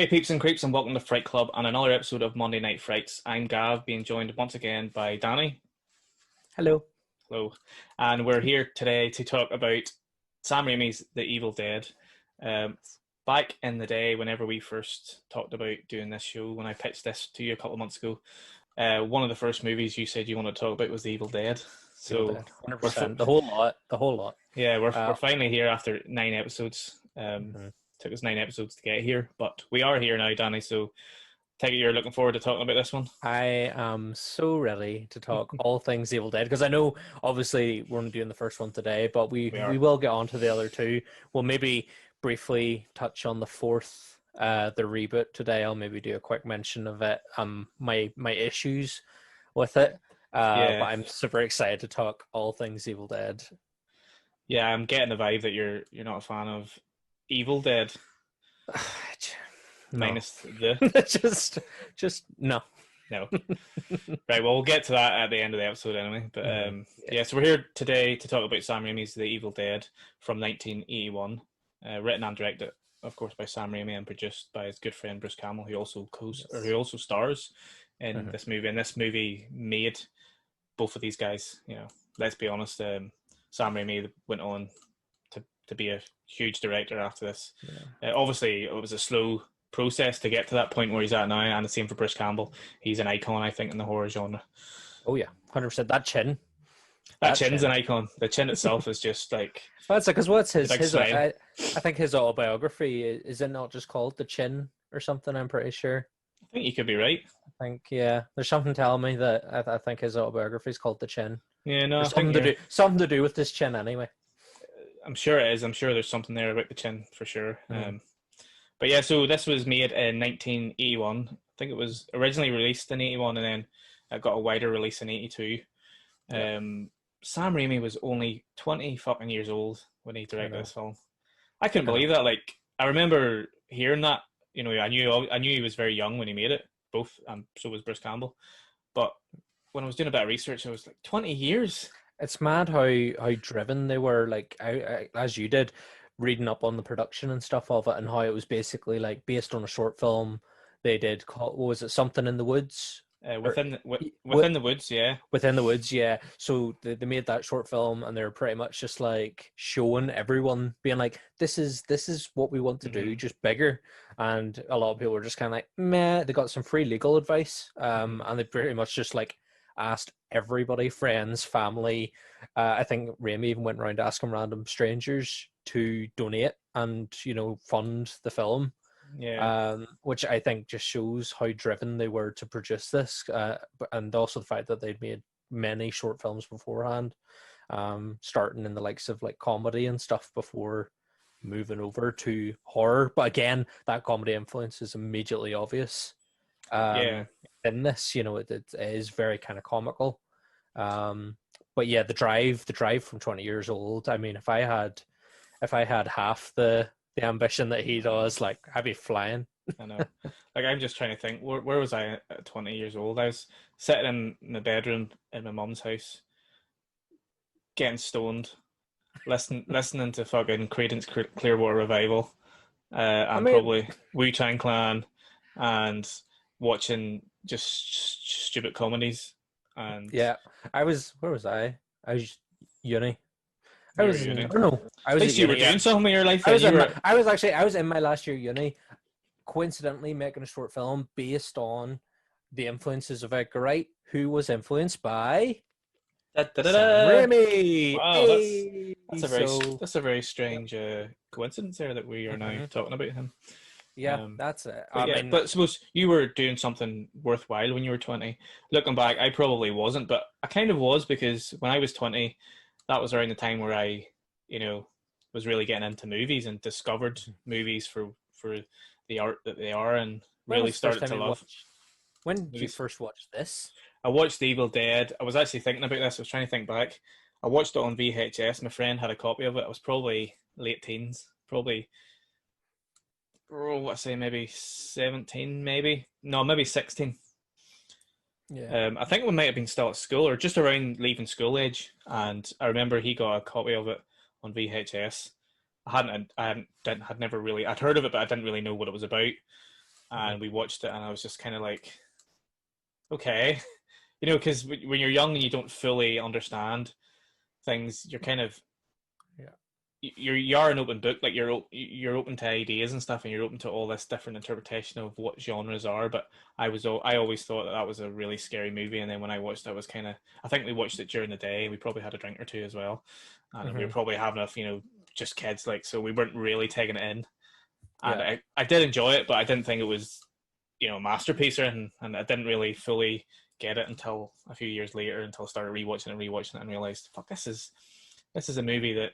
Hey peeps and creeps and welcome to Fright Club and another episode of Monday Night Frights. I'm Gav, being joined once again by Danny. Hello. Hello. And we're here today to talk about Sam Raimi's The Evil Dead. Um, Back in the day, whenever we first talked about doing this show, when I pitched this to you a couple of months ago, one of the first movies you said you wanted to talk about was The Evil Dead. Evil So Dead, we're 100%. The whole lot. The whole lot. yeah, we're Uh, finally here after 9 episodes. mhm. Took us 9 episodes to get here, but we are here now, Danny. So take it you're looking forward to talking about this one. I am so ready to talk all things Evil Dead because I know obviously we're only doing the first one today, but we We we are. will get on to the other two. We'll maybe briefly touch on the fourth, the reboot today. I'll maybe do a quick mention of it. My issues with it. But Yeah, I'm super excited to talk all things Evil Dead. yeah. I'm getting the vibe that you're not a fan of Evil Dead, No, minus the just no. no. Right. Well, we'll get to that at the end of the episode anyway. But Yeah. yeah. So we're here today to talk about Sam Raimi's The Evil Dead from 1981, written and directed, of course, by Sam Raimi and produced by his good friend Bruce Campbell, who also Yes. who also stars in Mhm. this movie. And this movie made both of these guys. Let's be honest. Sam Raimi went on to be a huge director after this. Yeah. Obviously, it was a slow process to get to that point where he's at now, and the same for Bruce Campbell. He's an icon, I think, in the horror genre. Oh yeah, 100%. That chin, That that chin's an chin. think the chin itself is just like Well, it's like, because what's the big his? smile. I think his autobiography is it not just called The Chin or something? I'm pretty sure. I think you could be right. I think yeah. There's something telling me that I think his autobiography is called The Chin, Yeah, no, or I think you're. something to do with this chin anyway. I'm sure it is. I'm sure there's something there about the chin for sure. Mm-hmm. But yeah, so this was made in 1981. I think it was originally released in 81, and then it got a wider release in 82. Yeah, Um, Sam Raimi was only 20 fucking years old when he I directed know. this film. I couldn't I know. believe that. Like, I remember hearing that. I knew he was very young when he made it. Both, so was Bruce Campbell. But when I was doing a bit of research, I was like, 20 years. It's mad how driven they were. Like as you did, reading up on the production and stuff of it, and how it was basically like based on a short film they did. Called, what was it? Something in the Woods, or Within the woods, yeah. within the woods. Yeah. So they made that short film, and they're pretty much just like showing everyone, being like, "This is what we want to do, Hmm. just bigger." And a lot of people were just kind of like, "Meh." They got some free legal advice, Hmm. and they pretty much just like asked everybody, friends, family. I think Raimi even went around asking random strangers to donate and fund the film, Yeah, which I think just shows how driven they were to produce this, and also the fact that they'd made many short films beforehand, starting in the likes of like comedy and stuff before moving over to horror. But again, that comedy influence is immediately obvious. yeah. In this, it is very kind of comical. Um, but yeah, the drive from 20 years old. I mean, if I had half the ambition that he does, like I'd be flying. I know. Like, I'm just trying to think. Where was I at 20 years old? I was sitting in my bedroom in my mum's house, getting stoned, listening to fucking Creedence Clearwater Revival, I and mean, probably Wu Tang Clan, and watching just stupid comedies. And yeah, I was. Where was I? I was uni. I you were was at in. uni. Oh no, I At was at least you were uni. Yeah, doing something with your life, I and was you in my. were. I was in my last year uni. Coincidentally, making a short film based on the influences of Edgar Wright, who was influenced by Da, da, da, Sam da. Raimi. Wow, Hey, that's a very strange coincidence there that we are now mhm. talking about him. Yeah, Um, that's it. but I yeah, mean, but suppose you were doing something worthwhile when you were 20. Looking back, I probably wasn't, but I kind of was because when I was 20, that was around the time where I, you know, was really getting into movies and discovered movies for the art that they are and when really was the first started time to you love watched? When did you movies. first watch this? I watched The Evil Dead. I was actually thinking about this. I was trying to think back. I watched it on VHS. My friend had a copy of it. I was probably late teens, probably what I say, maybe 17, maybe no, maybe 16. Yeah. I think we might have been still at school or just around leaving school age, and I remember he got a copy of it on VHS. I hadn't, had never really, I'd heard of it, but I didn't really know what it was about. and we watched it, and I was just kind of like, okay, because when you're young and you don't fully understand things, you're kind of Yeah. you're an open book, like you're open to ideas and stuff, and you're open to all this different interpretation of what genres are. But I always thought that was a really scary movie, and then when I watched it, I was kind of, I think we watched it during the day. We probably had a drink or two as well, and we were probably having just kids, like, so we weren't really taking it in. And Yeah. I did enjoy it, but I didn't think it was a masterpiece or anything, and I didn't really fully get it until a few years later, until I started rewatching it and realized, fuck, this is a movie that,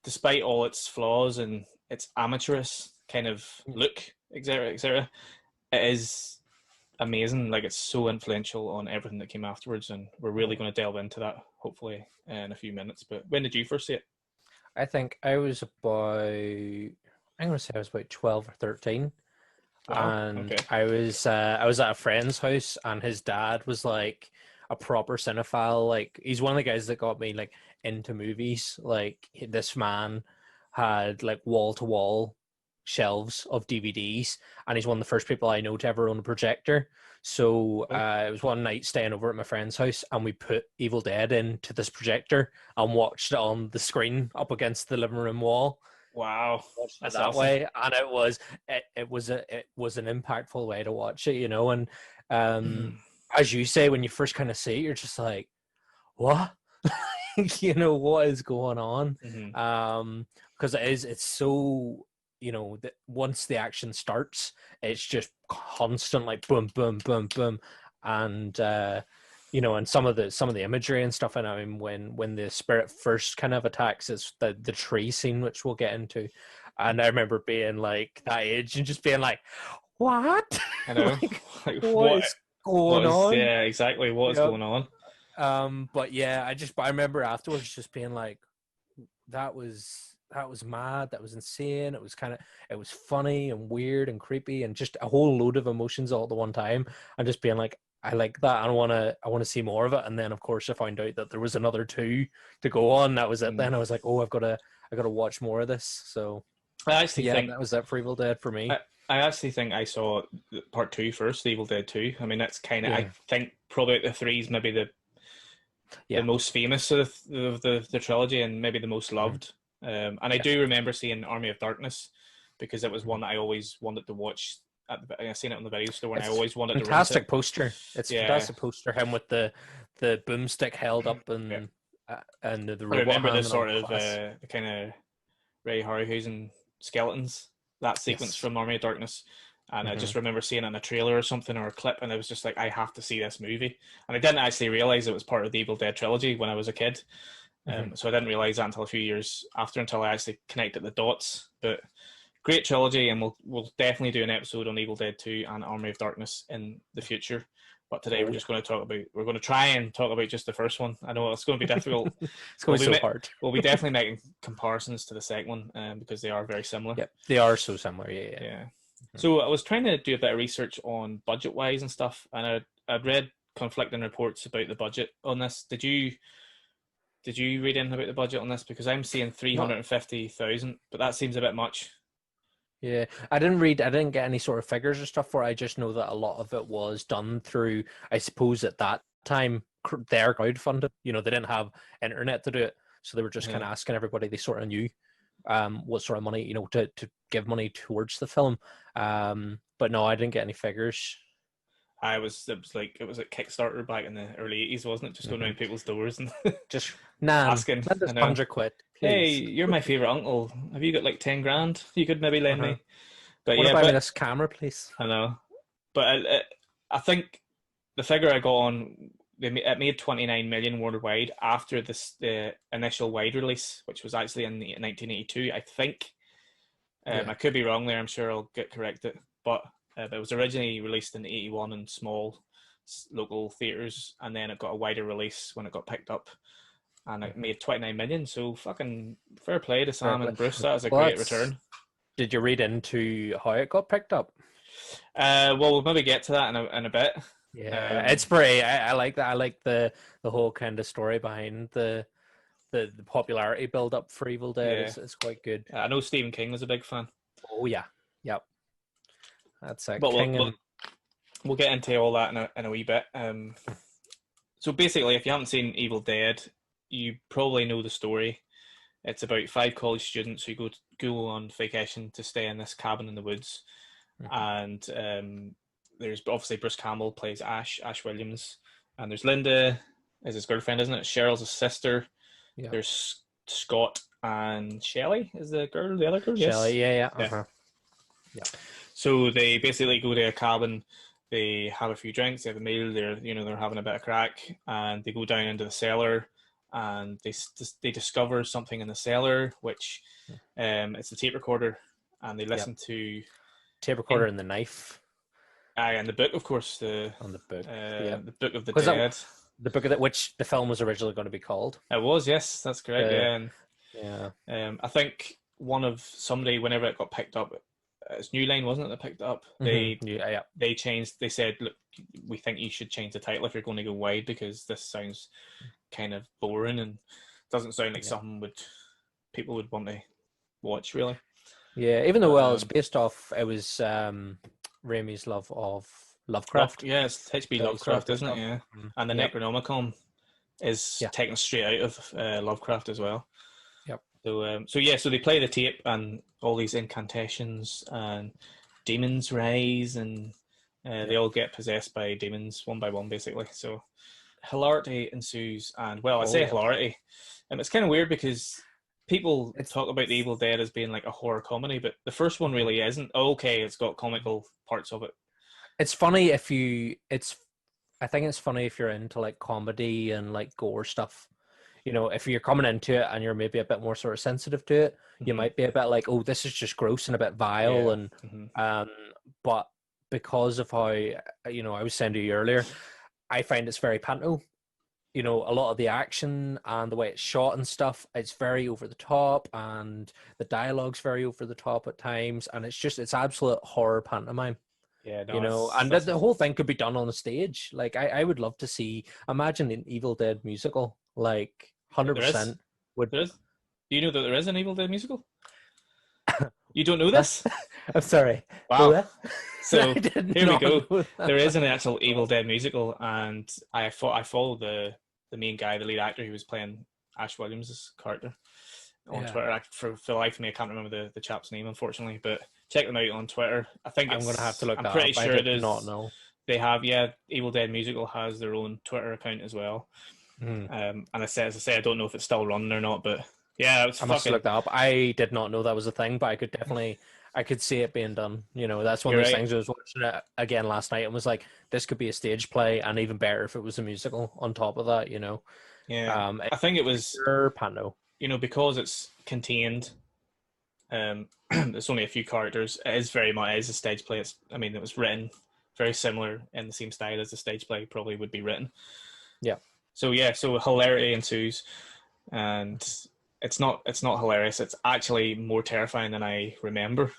despite all its flaws and its amateurish kind of look, etc., etc., it is amazing. Like, it's so influential on everything that came afterwards, and we're really going to delve into that hopefully in a few minutes. But when did you first see it? I think I was about, I'm going to say I was about 12 or 13. Wow. And Okay. I was at a friend's house, and his dad was like a proper cinephile. Like, he's one of the guys that got me like into movies. Like, this man had like wall to wall shelves of DVDs, and he's one of the first people I know to ever own a projector. So it was one night staying over at my friend's house, and we put Evil Dead into this projector and watched it on the screen up against the living room wall. Wow, that's That awesome. way, and it was an impactful way to watch it, and as you say, when you first kind of see it, you're just like, what? What is going on? Because it's so, that once the action starts, it's just constant, like boom, boom, boom, boom, and and some of the imagery and stuff. And I mean, when the spirit first kind of attacks, it's the tree scene, which we'll get into. And I remember being like that age and just being like, what? I know. like, what is going on? Yeah, exactly. What is going on? But yeah, I remember afterwards just being like, that was mad. That was insane. It was funny and weird and creepy and just a whole load of emotions all at the one time. And just being like, I like that. I want to see more of it. And then of course I found out that there was another 2 to go on. That was it. Then I was like, oh, I gotta watch more of this. So I actually think that was it for Evil Dead for me. I actually think I saw part 2 first, Evil Dead 2. I mean, that's kind of, I think probably the 3 is maybe the most famous of the trilogy, and maybe the most loved. And I do remember seeing Army of Darkness, because it was one that I always wanted to watch. I seen it on the video store, and I always wanted to rent it. Fantastic poster. It's a fantastic poster. Him with the boomstick held up and the robot. I remember the sort of the kind of Ray Harryhausen skeletons, that sequence from Army of Darkness. And I just remember seeing it in a trailer or something, or a clip, and I was just like, I have to see this movie. And I didn't actually realize it was part of the Evil Dead trilogy when I was a kid. So I didn't realize that until a few years after, until I actually connected the dots. But great trilogy, and we'll definitely do an episode on Evil Dead 2 and Army of Darkness in the future. But today we're going to try and talk about just the first one. I know it's going to be difficult. It's going to be so hard. We'll be definitely making comparisons to the second one, because they are very similar. Yep, they are so similar. Yeah. So I was trying to do a bit of research on budget-wise and stuff, and I'd read conflicting reports about the budget on this. Did you read anything about the budget on this? Because I'm seeing 350,000, but that seems a bit much. Yeah, I didn't get any sort of figures or stuff for it. I just know that a lot of it was done through, I suppose at that time, their crowdfunding. They didn't have internet to do it, so they were just kind of asking everybody they sort of knew what sort of money, to give money towards the film. But no, I didn't get any figures. It was like Kickstarter back in the early 80s, wasn't it? Just going around people's doors and just asking, £100, please. Hey, you're my favorite uncle. Have you got like 10 grand you could maybe lend me? But buy me this camera, please? I know, but I think the figure I got on, it made 29 million worldwide after the initial wide release, which was actually in 1982, I think. I could be wrong there. I'm sure I'll get corrected, but it was originally released in 81 in small local theaters, and then it got a wider release when it got picked up, and it made 29 million. So fucking fair play to Sam and Bruce. That was a great return. Did you read into how it got picked up? Well, we'll maybe get to that in a bit. Yeah, it's pretty. I like that. I like the whole kind of story behind the popularity build up for Evil Dead. Is quite good. I know Stephen King was a big fan. Oh yeah, yep. That's a But king and we'll get into all that in a wee bit. So basically, if you haven't seen Evil Dead, you probably know the story. It's about 5 college students who go on vacation to stay in this cabin in the woods, and there's obviously Bruce Campbell plays Ash Williams, and there's Linda is his girlfriend, isn't it? Cheryl's his sister. yeah. There's Scott and Shelley is the other girl. Shelley, Yes. yeah. So they basically go to a cabin. They have a few drinks. They have a meal. They're having a bit of crack, and they go down into the cellar, and they discover something in the cellar, which it's the tape recorder, and they listen to tape recorder and the knife. And the book, of course, on the book, the Book of the Dead. The book of it, which the film was originally going to be called. It was, yes, that's correct. I think somebody, whenever it got picked up, it's New Line, wasn't it, that picked it up? They changed. They said, look, we think you should change the title if you're going to go wide, because this sounds kind of boring and doesn't sound like something people would want to watch, really. Yeah, even though it's based off, it was Raimi's love of Lovecraft. It's H.P. Lovecraft, isn't it? Yeah, and the Necronomicon is taken straight out of Lovecraft as well. Yep. So they play the tape, and all these incantations and demons rise, and they all get possessed by demons one by one, basically. So hilarity ensues, and hilarity. It's kind of weird because people talk about the Evil Dead as being like a horror comedy, but the first one really isn't. Okay, it's got comical parts of it. It's funny I think it's funny if you're into like comedy and like gore stuff. You know, if you're coming into it and you're maybe a bit more sort of sensitive to it, you might be a bit like, oh, this is just gross and a bit vile. And but because of how, I was saying to you earlier, I find it's very panto. You know, a lot of the action and the way it's shot and stuff, it's very over the top, and the dialogue's very over the top at times, and it's absolute horror pantomime. Yeah, and the whole thing could be done on a stage. Like I would love to imagine an Evil Dead musical, like 100%. There is. Do you know that there is an Evil Dead musical? You don't know this? I'm sorry. Wow. So here we go. There is an actual Evil Dead musical, and I follow the main guy, the lead actor who was playing Ash Williams' character on Twitter. For the life of me, I can't remember the chap's name, unfortunately, but check them out on Twitter. I think I'm going to have to look. I'm pretty sure it is. Not know. They have, Evil Dead musical has their own Twitter account as well. And as I say, I don't know if it's still running or not, but I must look that up. I did not know that was a thing, but I could see it being done. You know, that's one of those things. I was watching it again last night and was like, this could be a stage play, and even better if it was a musical on top of that. You know. Yeah. I think it was panto. You know, because it's contained. There's only a few characters. It is a stage play. It was written very similar in the same style as the stage play probably would be written. Yeah. So hilarity ensues, and it's not hilarious. It's actually more terrifying than I remember.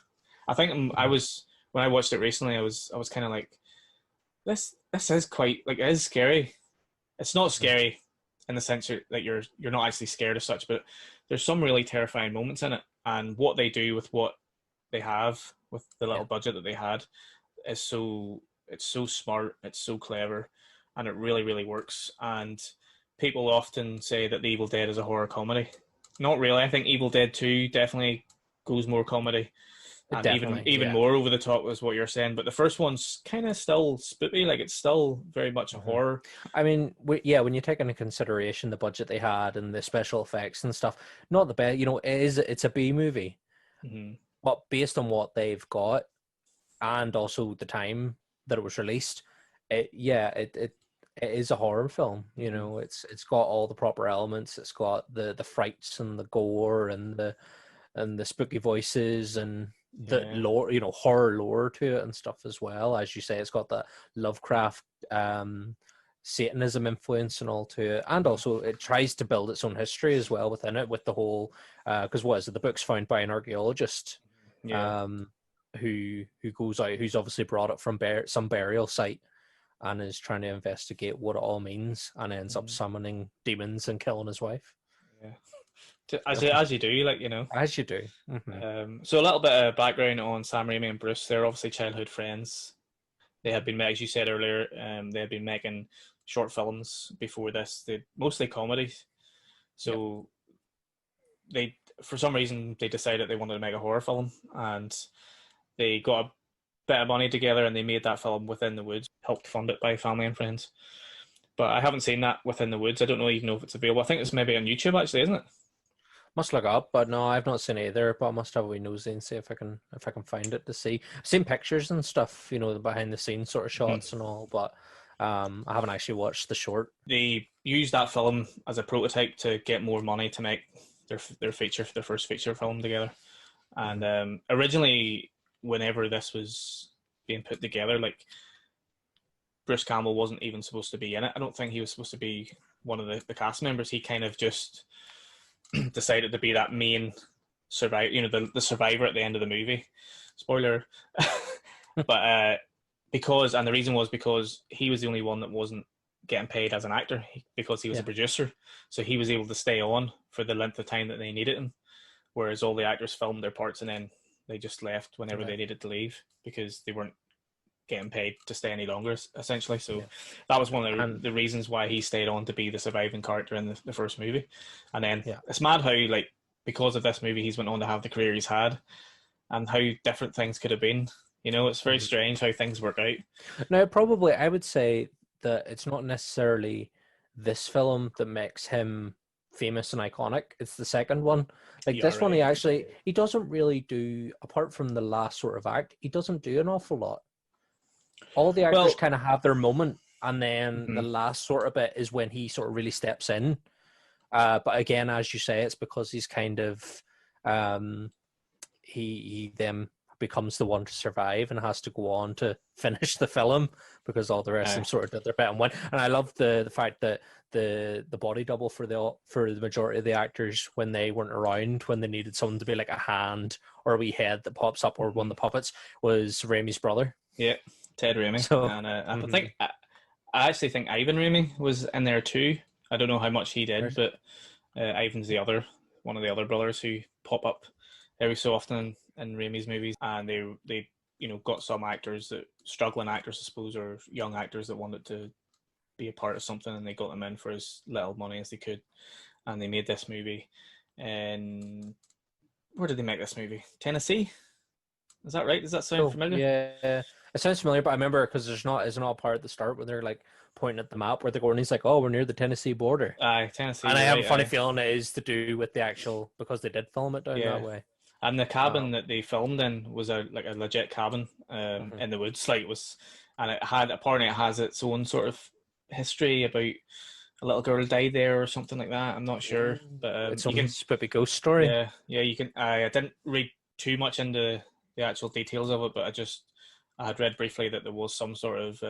I think when I watched it recently, I was kind of like, this is quite, like, it is scary. It's not scary in the sense that you're not actually scared of such, but there's some really terrifying moments in it, and what they do with what they have with the little budget that they had is so smart, it's so clever, and it really, really works. And people often say that The Evil Dead is a horror comedy. Not really. I think Evil Dead 2 definitely goes more comedy, and even more over the top is what you're saying. But the first one's kind of still spooky, like it's still very much a horror. I mean, when you take into consideration the budget they had and the special effects and stuff, not the best. You know, it's a B movie, but based on what they've got, and also the time that it was released, it is a horror film. You know, it's got all the proper elements. It's got the frights and the gore and the spooky voices and the lore, you know, horror lore to it and stuff as well. As you say, it's got the Lovecraft Satanism influence and all to it, and also it tries to build its own history as well within it, with the whole because what is it? The book's found by an archaeologist who goes out, who's obviously brought it from some burial site, and is trying to investigate what it all means, and ends up summoning demons and killing his wife. Yeah. As you do, like, you know. As you do. So a little bit of background on Sam Raimi and Bruce. They're obviously childhood friends. They had been, as you said earlier, they had been making short films before this. They mostly comedies. So they, for some reason, they decided they wanted to make a horror film, and they got a bit of money together and they made that film Within the Woods, helped fund it by family and friends. But I haven't seen that Within the Woods. I don't know even know if it's available. I think it's maybe on YouTube actually, isn't it? Must look up, but no, I've not seen either. But I must have a wee nosy and see if I can find it to see. I've seen pictures and stuff, you know, the behind the scenes sort of shots and all, but I haven't actually watched the short. They used that film as a prototype to get more money to make their first feature film together. And originally, whenever this was being put together, like, Bruce Campbell wasn't even supposed to be in it. I don't think he was supposed to be one of the cast members. He kind of just decided to be that main survivor, you know, the survivor at the end of the movie. Spoiler. But and the reason was because he was the only one that wasn't getting paid as an actor because he was a producer. So he was able to stay on for the length of time that they needed him. Whereas all the actors filmed their parts and then they just left whenever they needed to leave because they weren't getting paid to stay any longer, essentially. So that was one of the reasons why he stayed on to be the surviving character in the first movie. And then it's mad how, like, because of this movie, he's went on to have the career he's had and how different things could have been. You know, it's very strange how things work out. Now, probably I would say that it's not necessarily this film that makes him famous and iconic. It's the second one. Like, this one, he doesn't really do, apart from the last sort of act, he doesn't do an awful lot. All the actors kind of have their moment, and then the last sort of bit is when he sort of really steps in. But again, as you say, it's because he's kind of he then becomes the one to survive and has to go on to finish the film because all the rest of them sort of did their bit and win. And I love the fact that the body double for the majority of the actors, when they weren't around, when they needed someone to be like a hand or a wee head that pops up or one of the puppets, was Raimi's brother. Yeah, Ted Raimi. So, and I actually think Ivan Raimi was in there too. I don't know how much he did, but Ivan's one of the other brothers who pop up every so often in Raimi's movies, and they got some actors, struggling actors, I suppose, or young actors that wanted to be a part of something, and they got them in for as little money as they could, and they made this movie. And where did they make this movie? Tennessee? Is that right? Does that sound familiar? Yeah, it sounds familiar, but I remember because there's not a part at the start where they're like pointing at the map where they're going. He's like, "Oh, we're near the Tennessee border." Aye, Tennessee. And I have a funny feeling it is to do with the actual, because they did film it down that way. And the cabin that they filmed in was a legit cabin in the woods. And it has its own sort of history about a little girl died there or something like that. I'm not sure, but it's a spooky ghost story. Yeah, you can. I didn't read too much into the actual details of it, but I had read briefly that there was some sort of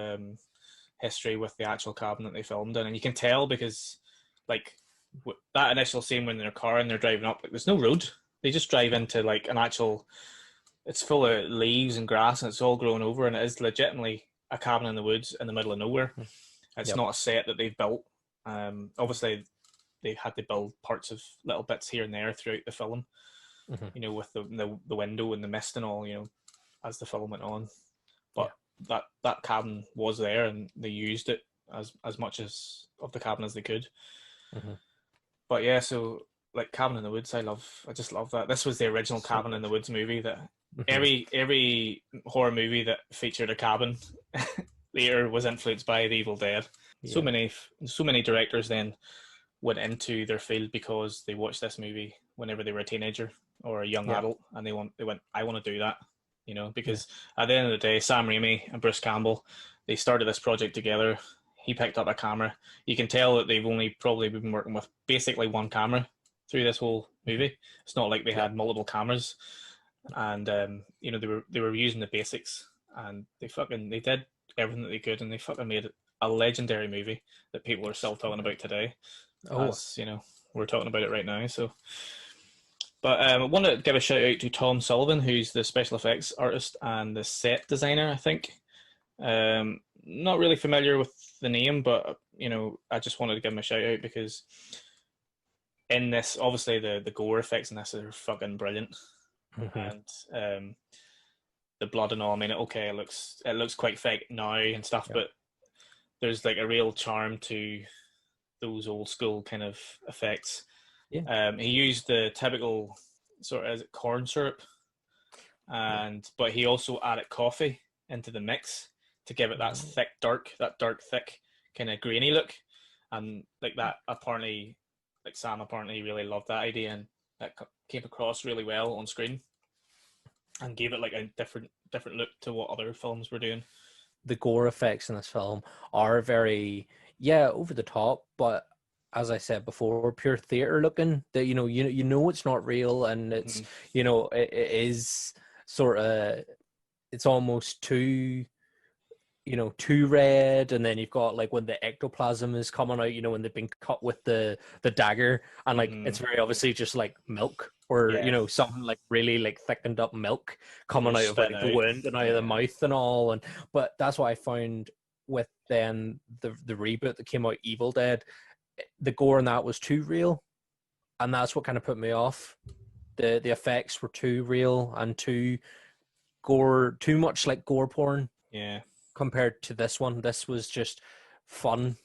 history with the actual cabin that they filmed in, and you can tell because, like, that initial scene when they're in their car and they're driving up, like, there's no road. They just drive into like an actual. It's full of leaves and grass, and it's all grown over, and it is legitimately a cabin in the woods in the middle of nowhere. It's not a set that they've built. Obviously, they had to build parts of little bits here and there throughout the film. You know, with the window and the mist and all, you know, as the film went on. But that cabin was there, and they used it as much as of the cabin as they could. But yeah, so like Cabin in the Woods, I just love that. This was the original Cabin in the Woods movie that every horror movie that featured a cabin later was influenced by The Evil Dead. So many directors then went into their field because they watched this movie whenever they were a teenager or a young adult, and they went, I want to do that, you know, because at the end of the day, Sam Raimi and Bruce Campbell, they started this project together. He picked up a camera. You can tell that they've only probably been working with basically one camera through this whole movie. It's not like they had multiple cameras, and you know, they were using the basics, and they did everything that they could, and they fucking made a legendary movie that people are still talking about today. As you know, we're talking about it right now. So, but I want to give a shout out to Tom Sullivan, who's the special effects artist and the set designer, I think. Not really familiar with the name, but you know, I just wanted to give him a shout out because in this, obviously the gore effects in this are fucking brilliant, Mm-hmm. and the blood and all. I mean, okay, it looks quite fake now and stuff, Yeah. but there's like a real charm to those old school kind of effects. Yeah. He used the typical sort of, is it corn syrup, Yeah. but he also added coffee into the mix to give it that Mm-hmm. thick, dark, thick kind of grainy look, and like that apparently, like Sam apparently really loved that idea, and that came across really well on screen, and gave it like a different look to what other films were doing. The gore effects in this film are very, yeah, over the top, but as I said before, pure theater looking. That you know it's not real, and it's Mm-hmm. it is sort of, it's almost too, too red, and then you've got like when the ectoplasm is coming out, when they've been cut with the dagger, and like Mm-hmm. it's very obviously just like milk, or Yeah, something like really like thickened up milk and coming out just of spitting like the out. wound and out of the Yeah, mouth and all. And but that's what I found with then the reboot that came out, Evil Dead. The gore in that was too real, and that's what kind of put me off. The effects were too real and too much like gore porn yeah, compared to this one. This was just fun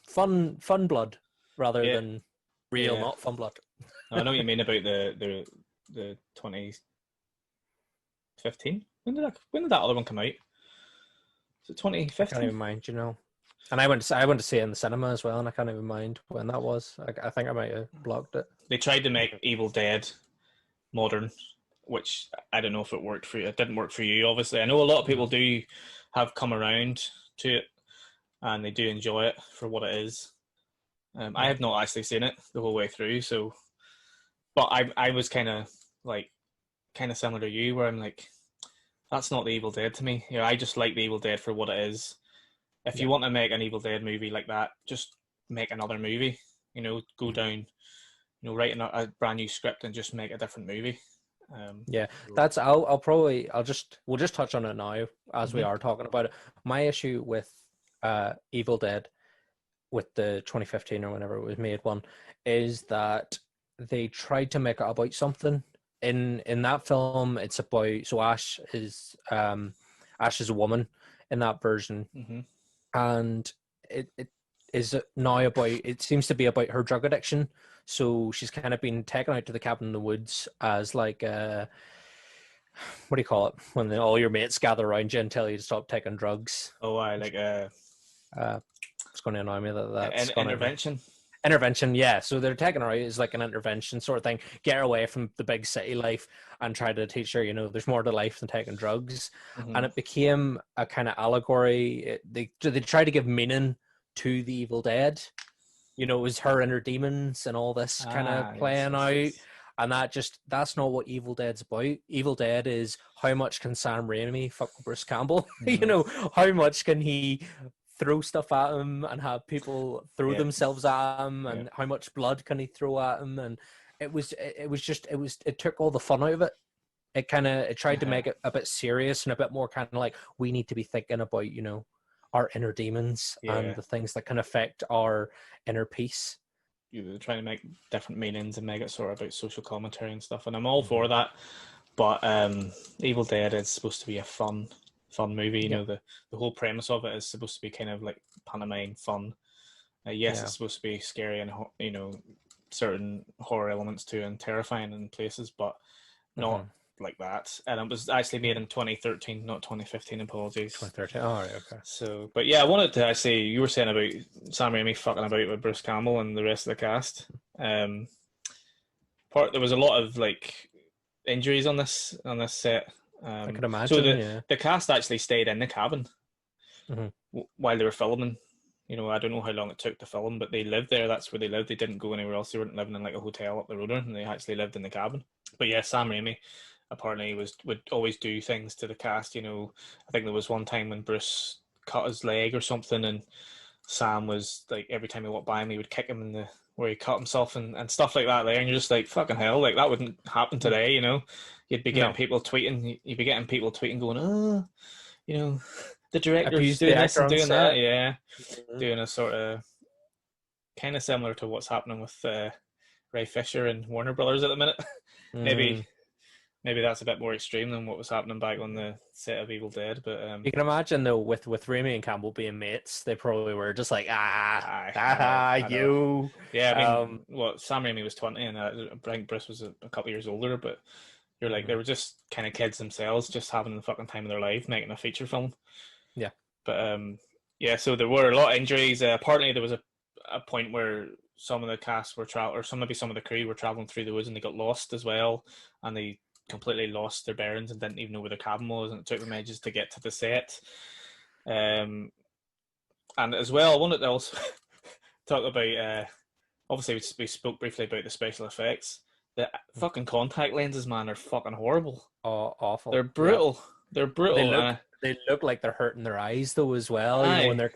blood rather yeah, than real, yeah. not fun blood. I know what you mean about the 2015. When did that other one come out? Was it I can't 2015? even mind. And I went to see it in the cinema as well, and I can't even mind when that was. I think I might have blocked it. They tried to make Evil Dead modern, which I don't know if it worked for you. It didn't work for you, obviously. I know a lot of people No. do have come around to it, and they do enjoy it for what it is. I Yeah. have not actually seen it the whole way through, so but I was kind of similar to you, where I'm like, that's not the Evil Dead to me. I just like the Evil Dead for what it is. If Yeah. you want to make an Evil Dead movie like that, just make another movie. Go Mhm. down, write a brand new script and just make a different movie. Yeah, So, that's we'll just touch on it now as we mhm. are talking about it. My issue with Evil Dead, with the 2015 or whenever it was made one, is that they tried to make it about something. In that film, it's about, so Ash is a woman in that version, Mhm. and it is now about, it seems to be about her drug addiction. So she's kind of been taken out to the cabin in the woods as like what do you call it, when all your mates gather around you and tell you to stop taking drugs. Oh, I like It's going to annoy me that an that's gone out of my intervention. intervention. Yeah, so they're taking her out as like an intervention sort of thing, get her away from the big city life and try to teach her, there's more to life than taking drugs. And Mhm. it became a kind of allegory. They tried to give meaning to the Evil Dead. It was her inner demons and all this kind of Ah, yes, playing yes, out. yes. And that's not what Evil Dead's about. Evil Dead is, how much can Sam Raimi fuck with Bruce Campbell? Mm. How much can he throw stuff at him and have people throw Yeah, themselves at him, yeah, and how much blood can he throw at him? And it took all the fun out of it. It tried to uh-huh. make it a bit serious and a bit more kind of like, we need to be thinking about, our inner demons and Yeah. the things that can affect our inner peace. You're trying to make different meanings and make it sort of about social commentary and stuff, and I'm all Mm-hmm. for that. But Evil Dead is supposed to be a fun movie. Yeah, The whole premise of it is supposed to be kind of like pantomime fun. Yes, yeah. it's supposed to be scary and certain horror elements too and terrifying in places, but Mm-hmm. not like that. And it was actually made in 2013, not 2015. Apologies. 2013. Oh, right, okay. So, but yeah, I wanted to actually. You were saying about Sam Raimi fucking about with Bruce Campbell and the rest of the cast. Um, there was a lot of like injuries on this set. I could So imagine. the Yeah. the cast actually stayed in the cabin Mm-hmm. while they were filming. I don't know how long it took to film, but they lived there. That's where they lived. They didn't go anywhere else. They weren't living in like a hotel up the road, and they actually lived in the cabin. But yeah, Sam Raimi apparently would always do things to the cast. I think there was one time when Bruce cut his leg or something, and Sam was like, every time he walked by him, he would kick him in the where he cut himself and stuff like that. There, and you're just like, fucking hell, like that wouldn't happen Mm. today. You'd be getting No, people tweeting. You'd be getting people tweeting, going, oh, you know, the director's abuse the doing this actor and on doing that. set. Yeah, Mhm. doing a sort of kind of similar to what's happening with Ray Fisher and Warner Brothers at the minute. maybe Mm. maybe that's a bit more extreme than what was happening back on the set of Evil Dead. But You can imagine though, with Raimi and Campbell being mates, they probably were just like, I know. you. Yeah, I mean, Um, Sam Raimi was 20, and I think Bruce was a couple of years older. But you're like, they were just kind of kids themselves, just having the fucking time of their life making a feature film. yeah. But yeah, so there were a lot of injuries. Apparently, there was a point where some of the cast were or some of the crew were traveling through the woods and they got lost as well, and they completely lost their bearings and didn't even know where their cabin was, and it took them ages to get to the set. And as well, I wanted to also talk about. Obviously, we spoke briefly about the special effects. The fucking contact lenses, man, are fucking horrible. Oh, awful. They're brutal. Yeah. They're brutal. They look like they're hurting their eyes though as well. You know, when Aye.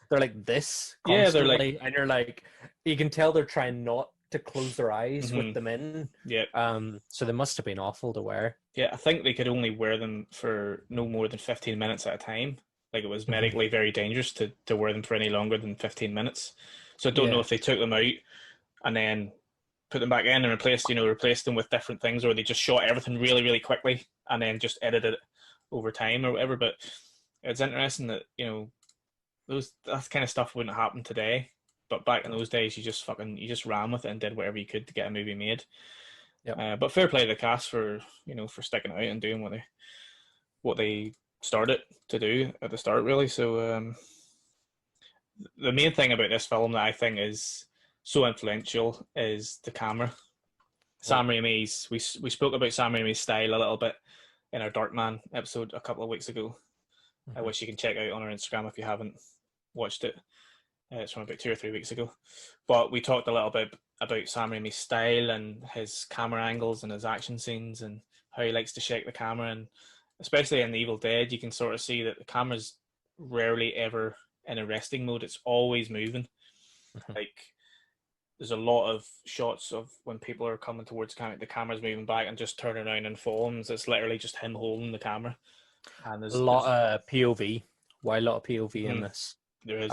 they're like this Yeah, they're constantly, like, and you're like, you can tell they're trying not to close their eyes with them in. yeah. So they must have been awful to wear. Yeah, I think they could only wear them for no more than 15 minutes at a time. Like, it was medically very dangerous to wear them for any longer than 15 minutes. So I don't know if they took them out and then put them back in and replaced them with different things, or they just shot everything really, really quickly and then just edited it over time or whatever. But it's interesting that, that kind of stuff wouldn't happen today. But back in those days, you just ran with it and did whatever you could to get a movie made. Yep. But fair play to the cast for sticking out and doing what they started to do at the start, really. So the main thing about this film that I think is so influential is the camera. Sam Raimi's. We spoke about Sam Raimi's style a little bit in our Darkman episode a couple of weeks ago, which you can check out on our Instagram if you haven't watched it. It's from about 2 or 3 weeks ago. But we talked a little bit about Sam Raimi's style and his camera angles and his action scenes and how he likes to shake the camera. And especially in The Evil Dead, you can sort of see that the camera's rarely ever in a resting mode. It's always moving. Like, there's a lot of shots of when people are coming towards the camera's moving back and just turning around and falling. It's literally just him holding the camera. And a lot of POV. Why a lot of POV in this? There is.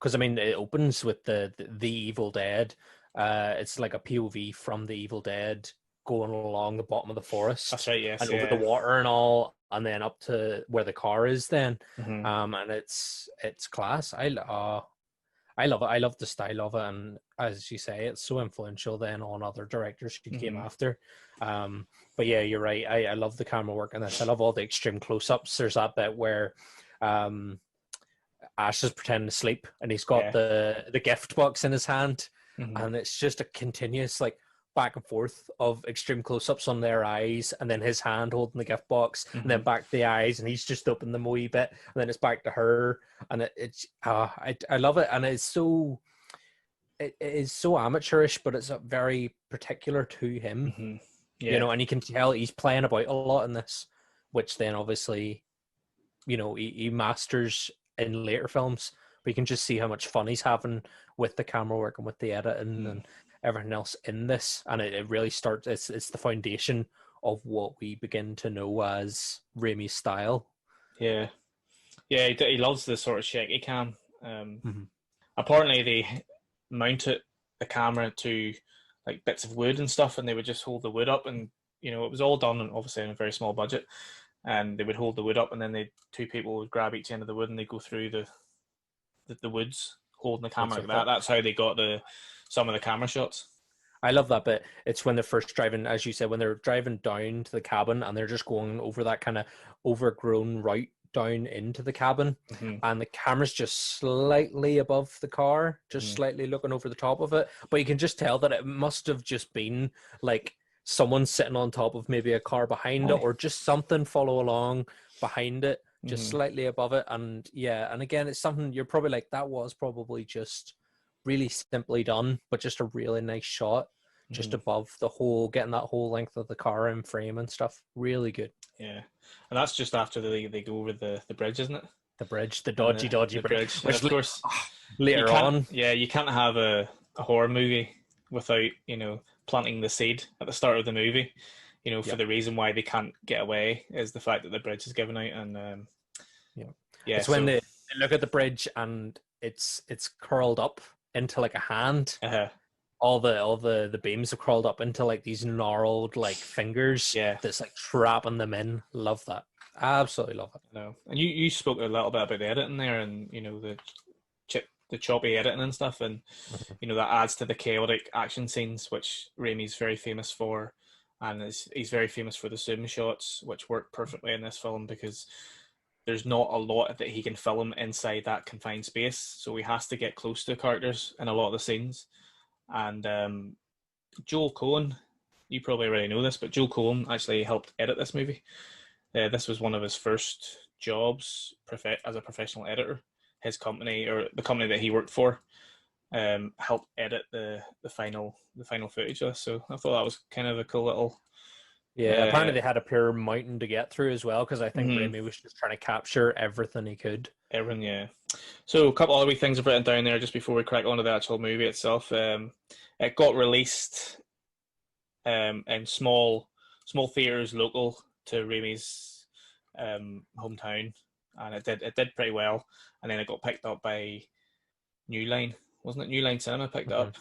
Because I mean, it opens with the Evil Dead. It's like a POV from the Evil Dead going along the bottom of the forest. That's right. Yes. And over the water and all, and then up to where the car is. Then, Mm-hmm. And it's class. I love it. I love the style of it, and as you say, it's so influential then on other directors who came after. But yeah, you're right. I love the camera work in this. I love all the extreme close-ups. There's that bit where Ash is pretending to sleep, and he's got the gift box in his hand, and it's just a continuous like back and forth of extreme close-ups on their eyes, and then his hand holding the gift box, and then back to the eyes, and he's just opened them a wee bit, and then it's back to her, and I love it, and it is so amateurish, but it's very particular to him, and you can tell he's playing about a lot in this, which then obviously, he masters in later films, but you can just see how much fun he's having with the camera work and with the editing and everything else in this, and it really starts. It's the foundation of what we begin to know as Raimi's style. Yeah, he loves the sort of shaky cam. Apparently, they mounted the camera to like bits of wood and stuff, and they would just hold the wood up, and it was all done obviously in a very small budget. And they would hold the wood up, and then two people would grab each end of the wood, and they go through the woods holding the camera like that. That's how they got some of the camera shots. I love that bit. It's when they're first driving, as you said, when they're driving down to the cabin, and they're just going over that kind of overgrown route down into the cabin, and the camera's just slightly above the car, just slightly looking over the top of it. But you can just tell that it must have just been like someone sitting on top of maybe a car behind it, or just something follow along behind it, just slightly above it. And and again, it's something you're probably like, that was probably just really simply done, but just a really nice shot just above the whole, getting that whole length of the car in frame and stuff. Really good. Yeah, and that's just after they go over the bridge, isn't it? The bridge, the dodgy bridge. Which, of course, later on. Yeah, you can't have a horror movie without, planting the seed at the start of the movie. For the reason why they can't get away is the fact that the bridge is given out, and it's when they look at the bridge and it's curled up into like a hand. all the beams have crawled up into like these gnarled like fingers. Yeah. That's like trapping them in. Love that. Absolutely love it. No, and you spoke a little bit about the editing there, and the choppy editing and stuff, and that adds to the chaotic action scenes, which Raimi's very famous for, and he's very famous for the zoom shots, which work perfectly in this film because there's not a lot that he can film inside that confined space, so he has to get close to the characters in a lot of the scenes. And Joel Cohen, you probably already know this, but Joel Cohen actually helped edit this movie. This was one of his first jobs as a professional editor. His company, or the company that he worked for, helped edit the final footage of this. So I thought that was kind of a cool little. Yeah, apparently they had a pure mountain to get through as well, because I think Raimi was just trying to capture everything he could. Everything, yeah. So a couple other wee things I've written down there just before we crack on to the actual movie itself. It got released in small theaters local to Raimi's hometown, and it did pretty well. And then it got picked up by New Line, wasn't it? New Line Cinema picked it up,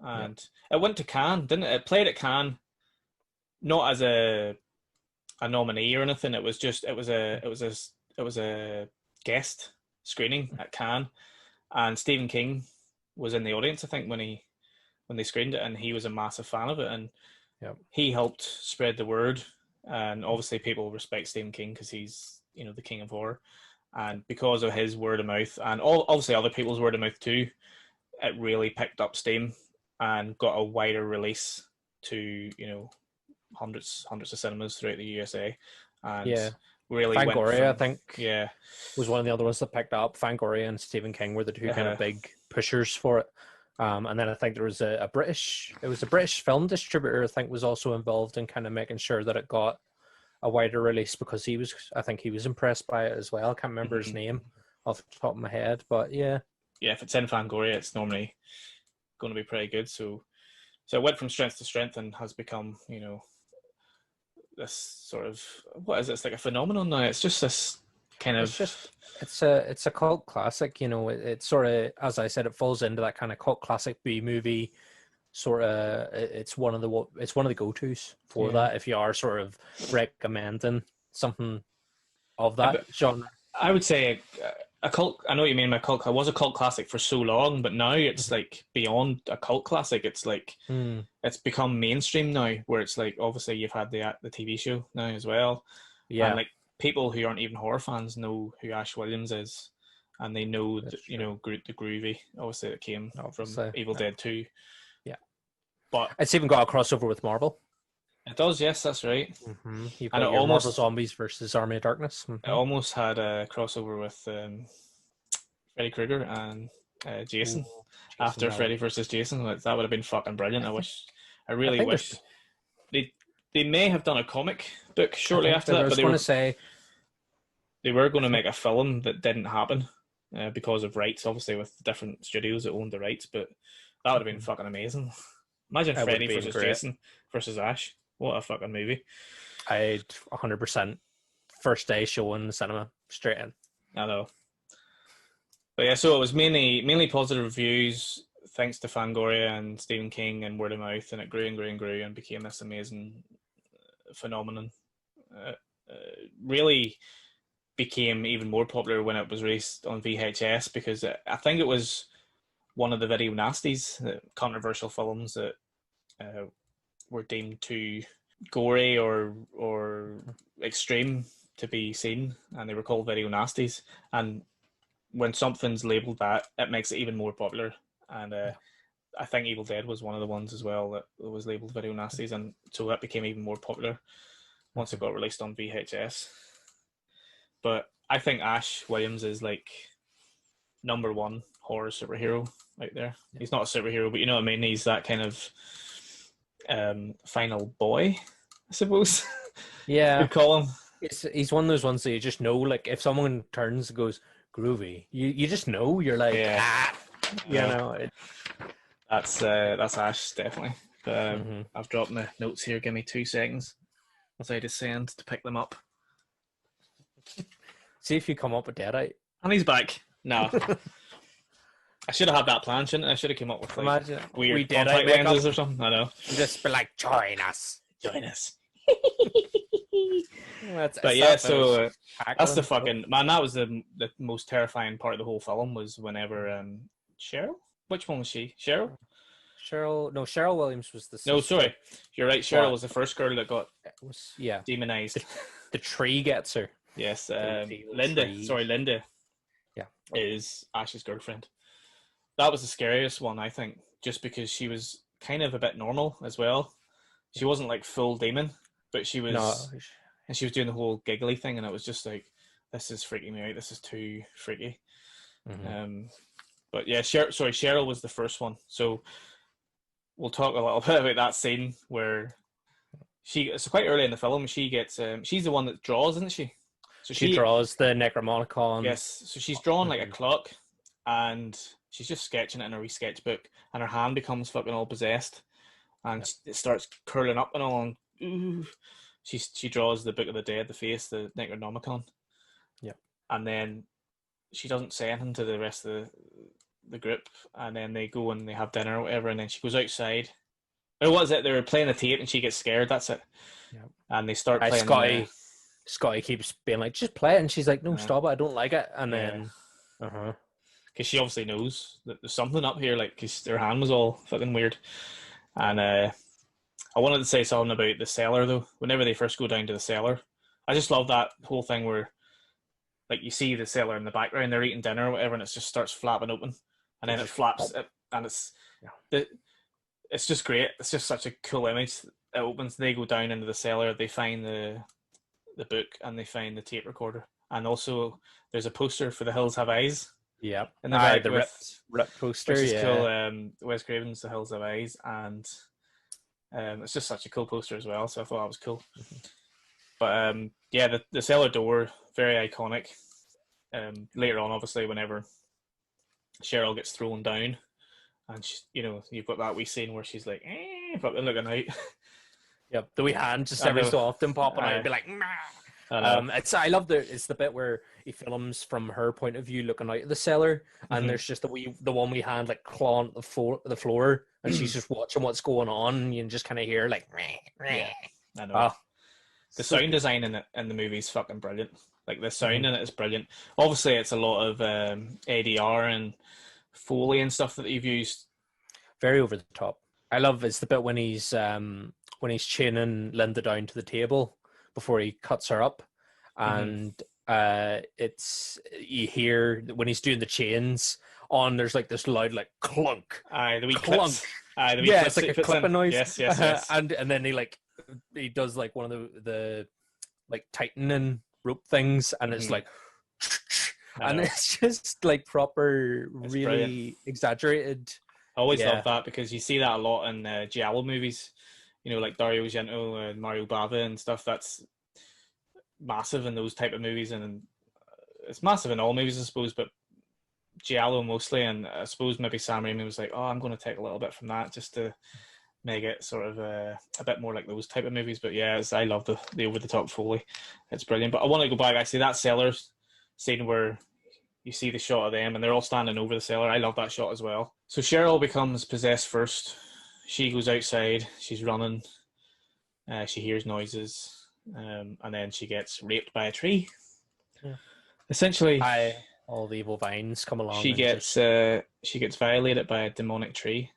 and it went to Cannes, didn't it? It played at Cannes, not as a nominee or anything. It was a guest screening at Cannes, and Stephen King was in the audience, I think, when they screened it, and he was a massive fan of it, and he helped spread the word. And obviously people respect Stephen King because he's the king of horror, and because of his word of mouth and obviously other people's word of mouth too, it really picked up steam and got a wider release to hundreds of cinemas throughout the USA. And really Fangoria, I think, was one of the other ones that picked up. Fangoria and Stephen King were the two kind of big pushers for it. And then I think there was a British film distributor, I think, was also involved in kind of making sure that it got a wider release, because I think he was impressed by it as well. I can't remember his name off the top of my head, but yeah, if it's in Fangoria, it's normally going to be pretty good. So it went from strength to strength and has become, this sort of, what is it? It's like a phenomenon now. It's just this kind of. It's a cult classic. It sort of, as I said, it falls into that kind of cult classic B movie sort of. It's one of the go-tos for that if you are sort of recommending something of that genre. I would say a cult. I know what you mean by cult. It was a cult classic for so long, but now it's like beyond a cult classic. It's like it's become mainstream now, where it's like, obviously you've had the TV show now as well, and like people who aren't even horror fans know who Ash Williams is, and they know the groovy, obviously, that came from Evil Dead 2. Yeah, but it's even got a crossover with Marvel. It does, yes, that's right. You've got your Marvel Zombies versus Army of Darkness. It almost had a crossover with Freddy Krueger and Jason after Freddy versus Jason. That would have been fucking brilliant. I really wish they may have done a comic book shortly after that, but they were going to make a film that didn't happen because of rights, obviously, with different studios that owned the rights. But that would have been fucking amazing. Imagine Freddy versus Jason versus Ash. What a fucking movie. I'd 100% first day show in the cinema, straight in. I know. But yeah, so it was mainly positive reviews, thanks to Fangoria and Stephen King and word of mouth, and it grew and grew and grew and became this amazing phenomenon. Really became even more popular when it was released on VHS, because I think it was one of the video nasties, controversial films that were deemed too gory or extreme to be seen, and they were called video nasties. And when something's labelled that, it makes it even more popular. And I think Evil Dead was one of the ones as well that was labelled video nasties, and so that became even more popular once it got released on VHS. But I think Ash Williams is like number one horror superhero out there. He's not a superhero, but you know what I mean? He's that kind of final boy, I suppose. Yeah. You'd call him. He's one of those ones that you just know, like, if someone turns and goes groovy, you just know, you're like, That's Ash, definitely. But I've dropped my notes here. Give me 2 seconds as I descend to pick them up. See if you come up with Deadite. And he's back. No. I should have had that plan, shouldn't I? I should have come up with like Imagine we weird did contact make up lenses or something. I know. and just be like, join us. Join us. That's But it's yeah, that so finish that's the cackling. fucking man. That was the most terrifying part of the whole film was whenever Cheryl. Which one was she? Cheryl? Cheryl Williams was the No, sister. sorry, you're right. Cheryl What? was the first girl that got It was yeah. demonized. The tree gets her. Yes, evil Linda. tree. Sorry, Linda. Yeah. Is Ash's girlfriend. That was the scariest one, I think, just because she was kind of a bit normal as well. She wasn't like full demon, but she was, No, and she was doing the whole giggly thing, and it was just like, this is freaking me out. This is too freaky. mhm. But yeah, Cheryl was the first one. So we'll talk a little bit about that scene where it's quite early in the film. She gets, she's the one that draws, isn't she? So she draws the Necromonicon. Yes, so she's drawn like a clock, and she's just sketching it in a wee sketchbook, and her hand becomes fucking all possessed, and it starts curling up and all. And ooh, she draws the Book of the Dead, the face, the Necronomicon. Yeah, and then she doesn't say anything to the rest of the group, and then they go and they have dinner or whatever, and then she goes outside. Or what is it? They were playing the tape, and she gets scared. That's it. Yeah, and they start playing. Scotty keeps being like, just play it. And she's like, no, stop it. I don't like it. And then, because she obviously knows that there's something up here, like, because her hand was all fucking weird. And I wanted to say something about the cellar, though. Whenever they first go down to the cellar, I just love that whole thing where, like, you see the cellar in the background, they're eating dinner or whatever, and it just starts flapping open. And then it flaps, and it's just great. It's just such a cool image. It opens, they go down into the cellar, they find the book, and they find the tape recorder, and also there's a poster for The Hills Have Eyes. Yeah, and the ripped poster, which is cool. Wes Craven's The Hills Have Eyes, and it's just such a cool poster as well. So I thought that was cool. But yeah, the cellar door, very iconic. Later on, obviously, whenever Cheryl gets thrown down, and she, you've got that wee scene where she's like, fucking looking out. Yep, the wee hand just every so often popping out and be like, nah. I love it's the bit where he films from her point of view looking out at the cellar, and there's just the one wee hand like clawing the floor, and she's just watching what's going on, and you can just kind of hear like, yeah, I know. The sound design in the movie is fucking brilliant. Like, the sound in it is brilliant. Obviously, it's a lot of ADR and Foley and stuff that you've used. Very over the top. I love it's the bit when he's chaining Linda down to the table before he cuts her up, and it's, you hear when he's doing the chains on, there's like this loud like clunk. The wee clunk. Clips. The wee yeah, clips it's like a clipping noise. Yes. and then he does like one of the like tightening rope things, and it's like, and it's just like proper, it's really brilliant. Exaggerated. I always love that, because you see that a lot in Giallo movies, like Dario Argento and Mario Bava and stuff. That's massive in those type of movies, and it's massive in all movies, I suppose, but Giallo mostly. And I suppose maybe Sam Raimi was like, I'm going to take a little bit from that just to make it sort of a bit more like those type of movies. But yeah, I love the over-the-top Foley. It's brilliant. But I want to go back, actually, that cellar scene where you see the shot of them and they're all standing over the cellar. I love that shot as well. So Cheryl becomes possessed first. She goes outside. She's running. She hears noises. And then she gets raped by a tree. Yeah. Essentially, all the evil vines come along. She gets violated by a demonic tree.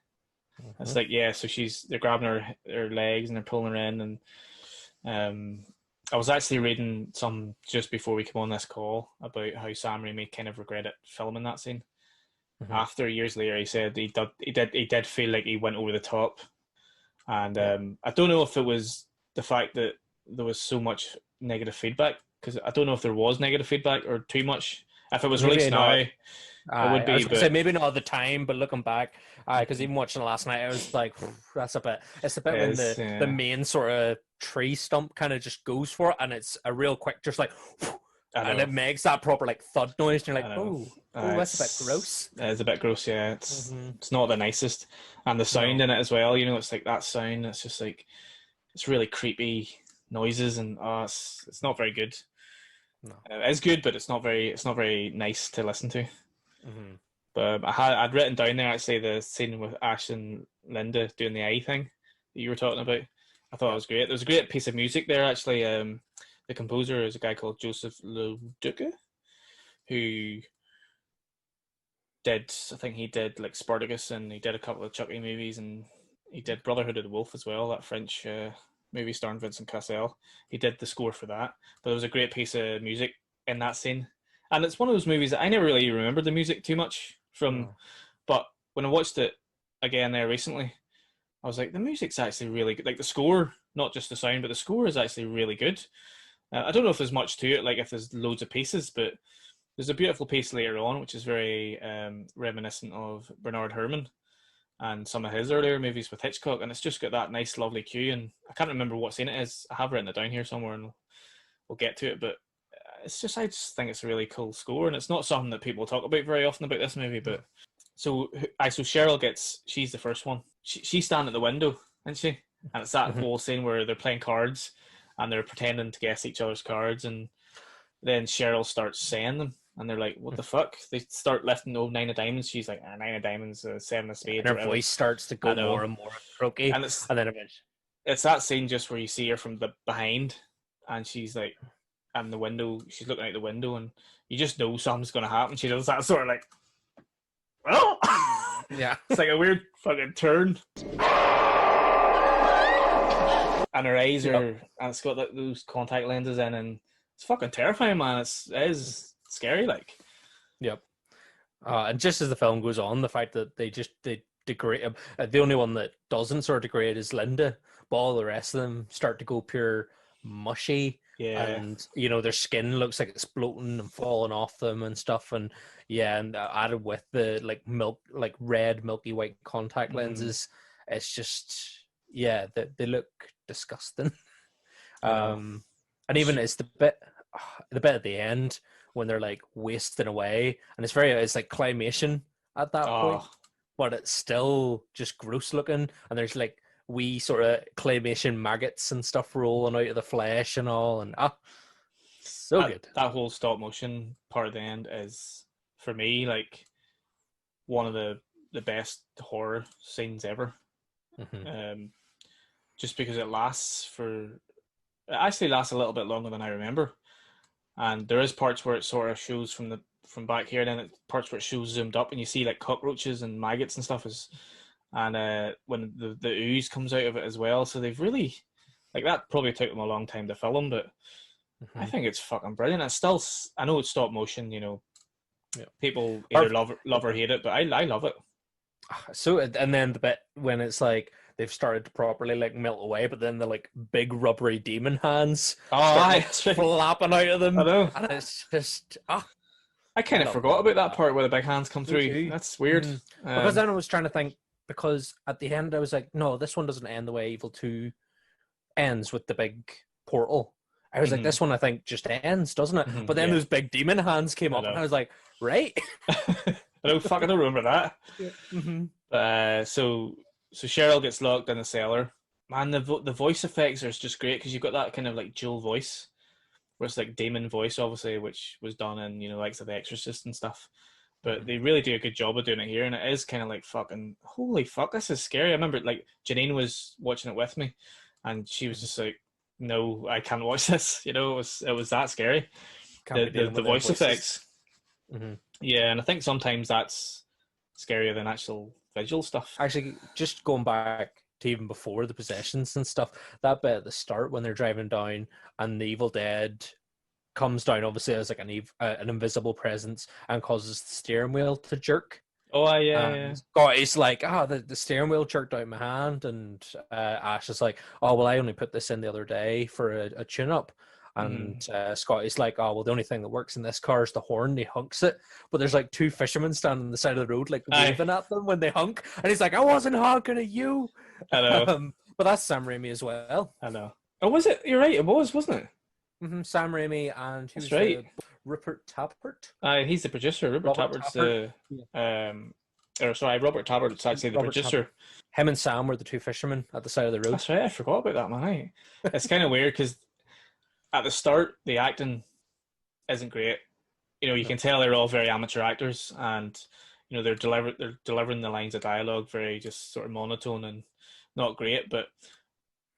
It's like, so they're grabbing her legs and they're pulling her in. And I was actually reading some just before we came on this call about how Sam Raimi kind of regretted filming that scene. After, years later, he said he did feel like he went over the top, and I don't know if it was the fact that there was so much negative feedback, because I don't know if there was negative feedback or too much. If it was released now, it would be. I was gonna say maybe not at the time, but looking back, because even watching it last night, I was like, that's a bit. It's a bit when the main sort of tree stump kind of just goes for it, and it's a real quick, just like. And it makes that proper like thud noise, and you're like, that's a bit gross. It's a bit gross, yeah. It's not the nicest, and the sound in it as well. It's like that sound. It's just like, it's really creepy noises, and it's not very good. No, it's good, but it's not very nice to listen to. But I'd written down there actually the scene with Ash and Linda doing the eye thing that you were talking about. I thought it was great. There was a great piece of music there actually. The composer is a guy called Joseph Leduc, who I think he did like Spartacus, and he did a couple of Chucky movies, and he did Brotherhood of the Wolf as well, that French movie starring Vincent Cassel. He did the score for that. But there was a great piece of music in that scene. And it's one of those movies that I never really remembered the music too much from, but when I watched it again there recently, I was like, the music's actually really good. Like the score, not just the sound, but the score is actually really good. I don't know if there's much to it, like if there's loads of pieces, but there's a beautiful piece later on, which is very reminiscent of Bernard Herrmann and some of his earlier movies with Hitchcock, and it's just got that nice, lovely cue. And I can't remember what scene it is. I have written it down here somewhere, and we'll get to it. But I just think it's a really cool score, and it's not something that people talk about very often about this movie. But so Cheryl she's the first one. She's standing at the window, isn't she? And it's that whole scene where they're playing cards, and they're pretending to guess each other's cards, and then Cheryl starts saying them. And they're like, what the fuck? They start lifting the nine of diamonds. She's like, 9 of diamonds, 7 of spades. And her voice starts to go more and more croaky. And then it's that scene just where you see her from the behind, and she's like, and the window, she's looking out the window, and you just know something's going to happen. She does that sort of like, well, yeah. It's like a weird fucking turn. And her eyes are, and it's got those contact lenses in, and it's fucking terrifying, man. It is scary, like. Yep. And just as the film goes on, the fact that they degrade, the only one that doesn't sort of degrade is Linda, but all the rest of them start to go pure mushy. Yeah. And their skin looks like it's bloating and falling off them and stuff. And and added with the like red milky white contact lenses, it's just they look disgusting. And even it's the bit at the end when they're like wasting away, and it's like claymation at that point, but it's still just gross looking, and there's like wee sort of claymation maggots and stuff rolling out of the flesh and all, and good. That whole stop motion part of the end is, for me, like one of the best horror scenes ever. Just because it actually lasts a little bit longer than I remember. And there is parts where it sort of shows from back here, then parts where it shows zoomed up, and you see like cockroaches and maggots and stuff. And when the ooze comes out of it as well. So they've really, like, that probably took them a long time to film, but I think it's fucking brilliant. It's still, I know it's stop motion, people either love or hate it, but I love it. So, and then the bit when it's like they've started to properly like melt away, but then the like big rubbery demon hands flapping out of them. I know. And it's just I kind of forgot about that part where the big hands come through. That's weird. Because then I was trying to think, because at the end I was like, no, this one doesn't end the way Evil 2 ends with the big portal. I was like, this one I think just ends, doesn't it? But then those big demon hands came up, and I was like, right. I don't fucking remember that. So Cheryl gets locked in the cellar. Man, the voice effects are just great, because you've got that kind of like dual voice, where it's like demon voice, obviously, which was done in likes of The Exorcist and stuff. But they really do a good job of doing it here, and it is kind of like fucking holy fuck, this is scary. I remember like Janine was watching it with me, and she was just like, no, I can't watch this. It was that scary. The voice effects. Yeah, and I think sometimes that's scarier than actual visual stuff. Actually, just going back to even before the possessions and stuff, that bit at the start when they're driving down and the Evil Dead comes down, obviously as like an invisible presence, and causes the steering wheel to jerk. Oh yeah. Scotty's like, the steering wheel jerked out my hand, and Ash is like, oh well, I only put this in the other day for a tune-up. And Scotty's like, oh, well, the only thing that works in this car is the horn. He hunks it. But there's like two fishermen standing on the side of the road, like waving at them when they hunk. And he's like, I wasn't honking at you. I know. But that's Sam Raimi as well. I know. Oh, was it? You're right. It was, wasn't it? Sam Raimi, and that's right. Rupert Tappert. He's the producer. Robert Tappert's Robert Tappert's actually the producer. Tappert. Him and Sam were the two fishermen at the side of the road. That's right. I forgot about that, man. It's kind of weird because at the start, the acting isn't great. You can tell they're all very amateur actors, and they're delivering the lines of dialogue very just sort of monotone and not great. But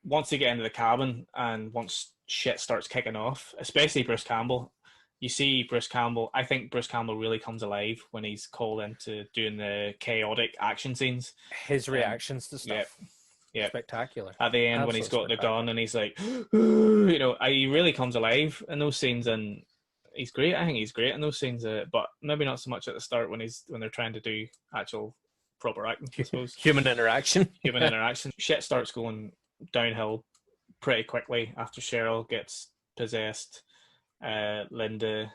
once they get into the cabin and once shit starts kicking off, especially Bruce Campbell, you see Bruce Campbell. I think Bruce Campbell really comes alive when he's called into doing the chaotic action scenes. His reactions to Yeah, stuff, yeah. spectacular. At the end, when he's got the gun and he's like, he really comes alive in those scenes, and he's great. I think he's great in those scenes, but maybe not so much at the start when they're trying to do actual proper acting, I suppose. Human interaction. Human interaction. Shit starts going downhill pretty quickly after Cheryl gets possessed. Linda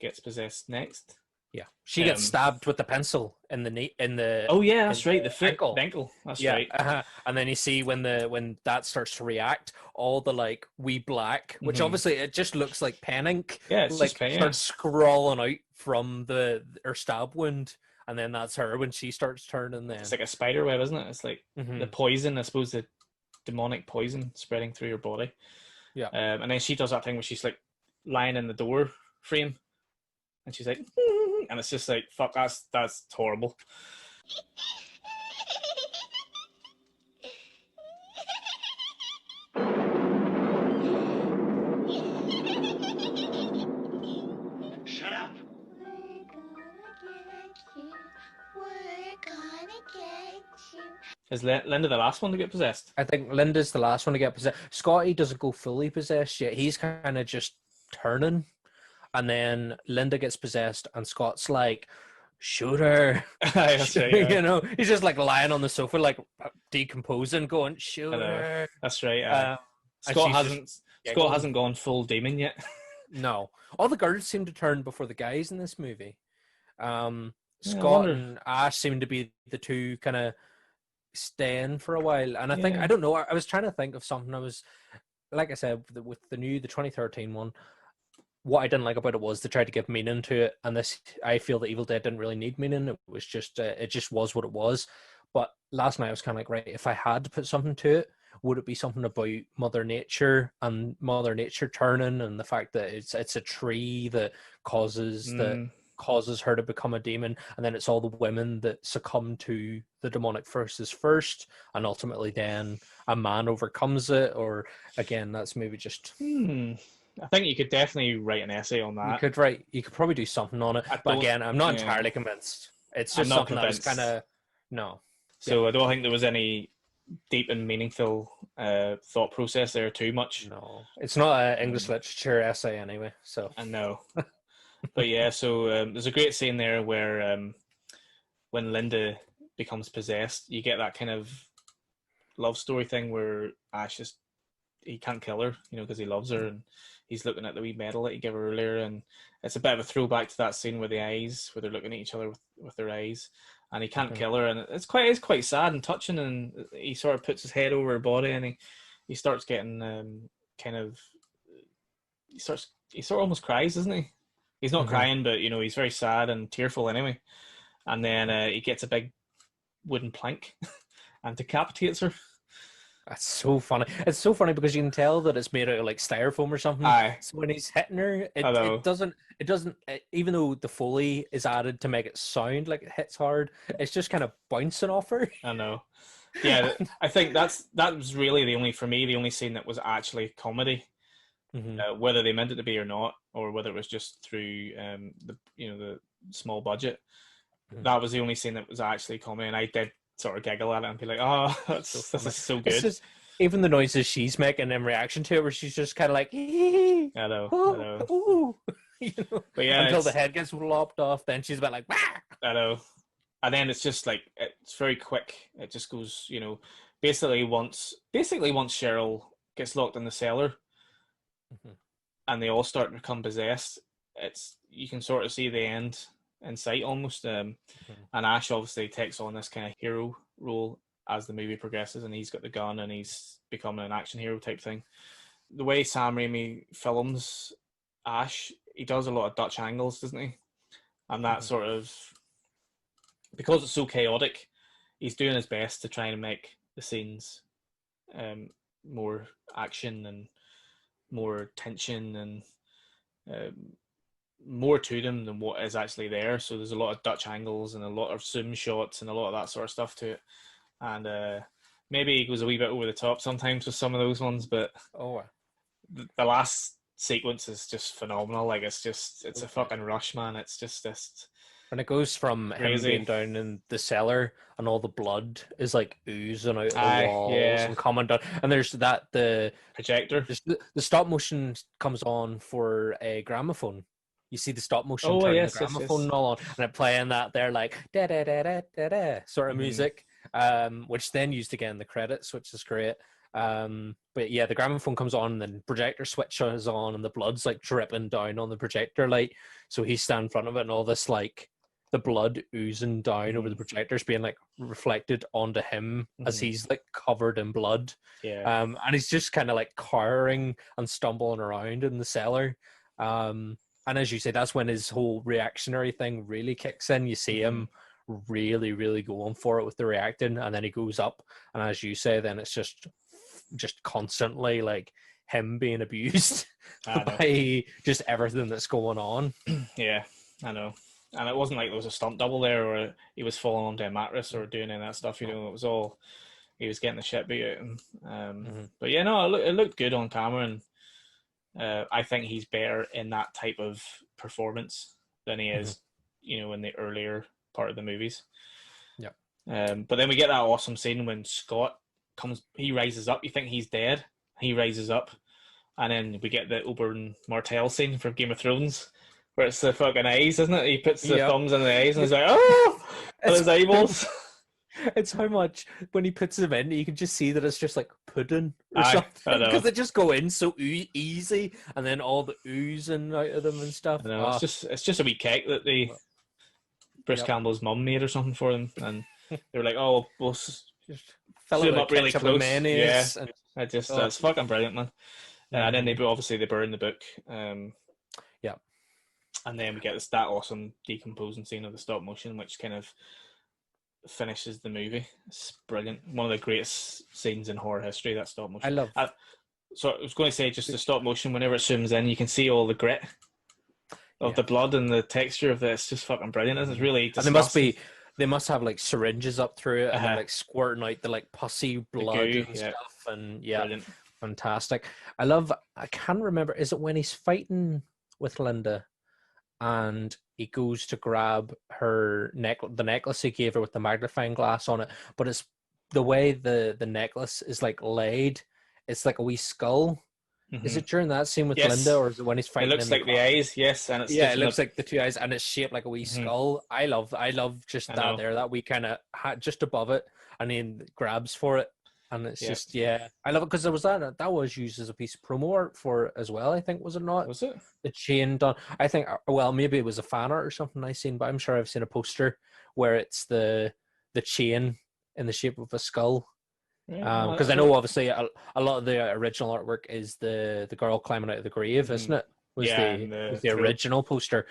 gets possessed next. Yeah, she gets stabbed with the pencil in the. Oh yeah, that's right. The foot, ankle. the ankle. That's Yeah, right. And then you see when that starts to react, all the like wee black, which obviously it just looks like pen ink. Yeah, it's like just pen, starts scrawling out from her stab wound, and then that's her when she starts turning. Then it's like a spider web, isn't it? It's like the poison, I suppose, the demonic poison spreading through your body. Yeah, and then she does that thing where she's like lying in the door frame, and she's like, and it's just like, fuck, that's horrible. Shut up. Is Linda the last one to get possessed? I think Linda's the last one to get possessed. Scotty doesn't go fully possessed yet. He's kind of just turning. And then Linda gets possessed, and Scott's like, shoot her. He's just like lying on the sofa, like decomposing, going, shoot her. That's right. Scott hasn't gone full demon yet. No. All the girls seem to turn before the guys in this movie. Scott and Ash seem to be the two kind of staying for a while. And I think, I don't know, I was trying to think of something. Like I said, with the 2013 one, what I didn't like about it was they tried to give meaning to it, and this, I feel that Evil Dead didn't really need meaning. It was just it just was what it was. But last night I was kind of like, right, if I had to put something to it, would it be something about Mother Nature and Mother Nature turning, and the fact that it's a tree that causes her to become a demon, and then it's all the women that succumb to the demonic forces first, and ultimately then a man overcomes it? Or again, that's maybe just. I think you could definitely write an essay on that. You could probably do something on it. But again, I'm not entirely convinced. It's just something that was kind of no. So I don't think there was any deep and meaningful thought process there too much. No, it's not an English literature essay anyway. So I know. But yeah, so there's a great scene there where when Linda becomes possessed, you get that kind of love story thing where Ash he can't kill her, because he loves her, and he's looking at the wee medal that he gave her earlier, and it's a bit of a throwback to that scene where they're looking at each other with their eyes, and he can't kill her, and it's quite sad and touching, and he sort of puts his head over her body, and he starts getting he sort of almost cries, doesn't he? He's not crying, but he's very sad and tearful anyway, and then he gets a big wooden plank and decapitates her. That's so funny. It's so funny because you can tell that it's made out of like styrofoam or something. Aye. So when he's hitting her, it doesn't, even though the Foley is added to make it sound like it hits hard, it's just kind of bouncing off her. I know. Yeah, I think that was really the only scene that was actually comedy. Whether they meant it to be or not, or whether it was just through the small budget. That was the only scene that was actually comedy, and I did sort of giggle at it and be like, "Oh, this is so good." Even the noises she's making in reaction to it, where she's just kind of like, I know. But yeah, until the head gets lopped off, then she's about like, Wah! I know. And then it's just like, it's very quick. It just goes, basically once Cheryl gets locked in the cellar, and they all start to become possessed, you can sort of see the end in sight almost. And Ash obviously takes on this kind of hero role as the movie progresses, and he's got the gun and he's becoming an action hero type thing. The way Sam Raimi films Ash, he does a lot of Dutch angles, doesn't he? And that sort of, because it's so chaotic, he's doing his best to try and make the scenes more action and more tension and more to them than what is actually there. So there's a lot of Dutch angles and a lot of zoom shots and a lot of that sort of stuff to it. And maybe it goes a wee bit over the top sometimes with some of those ones, but Oh, the last sequence is just phenomenal. Like it's a fucking rush, man. It's just this and it goes from him crazy. being down in the cellar and all the blood is like oozing out of the Aye, walls yeah. and coming down. And there's the projector. the stop motion comes on for a gramophone. You see the stop motion Oh, turn yes, the yes, gramophone yes. and all on, and it playing that there like da da da da da da sort of Mhm. music, which then used again in the credits, which is great. But yeah, the gramophone comes on, and then projector switches on, and the blood's like dripping down on the projector light. So he's standing in front of it, and all this like the blood oozing down over the projectors, being like reflected onto him as he's like covered in blood. Yeah. And he's just kind of like cowering and stumbling around in the cellar. And as you say, that's when his whole reactionary thing really kicks in. You see him really, really going for it with the reacting, and then he goes up. And as you say, then it's just constantly like him being abused by just everything that's going on. Yeah, I know. And it wasn't like there was a stunt double there or he was falling onto a mattress or doing any of that stuff. You know, it was all he was getting the shit beat out of him. But yeah, no, it looked good on camera, and I think he's better in that type of performance than he is, you know, in the earlier part of the movies. Yeah. But then we get that awesome scene when Scott comes, he rises up. You think he's dead. He rises up. And then we get the Oberyn Martell scene from Game of Thrones, where it's the fucking eyes, isn't it? He puts the thumbs in the eyes and he's like, oh! And his eyeballs. It's how much when he puts them in, you can just see that it's just like pudding or Aye, something, because they just go in so easy, and then all the oozing out of them and stuff. I know, it's just a wee cake that Bruce Campbell's mum made or something for them, and they were like, "Oh, we'll just fill zoom up really close." Yeah, and it's fucking brilliant, man. And then they burn the book. Yeah, and then we get that awesome decomposing scene of the stop motion, which kind of finishes the movie. It's brilliant. One of the greatest scenes in horror history. That stop motion. I love. So I was going to say, just the stop motion. Whenever it zooms in, you can see all the grit of the blood and the texture of this. Just fucking brilliant. It's really disgusting. And they must have like syringes up through it and then like squirting out the like pussy blood and stuff. And brilliant. Fantastic. I can't remember. Is it when he's fighting with Linda and he goes to grab her the necklace he gave her with the magnifying glass on it, but it's the way the necklace is like laid, it's like a wee skull. Is it during that scene with Linda, or is it when he's fighting? It looks like the eyes, yes, and it's it looks like the two eyes, and it's shaped like a wee skull. I love just that there, that we kind of just above it, and then grabs for it, and it's just I love it because there was that was used as a piece of promo art for it as well. I think, was it not? Was it the chain done? I think, well, maybe it was a fan art or something I seen, but I'm sure I've seen a poster where it's the chain in the shape of a skull. Because I know obviously a lot of the original artwork is the girl climbing out of the grave, isn't it? Was the original poster,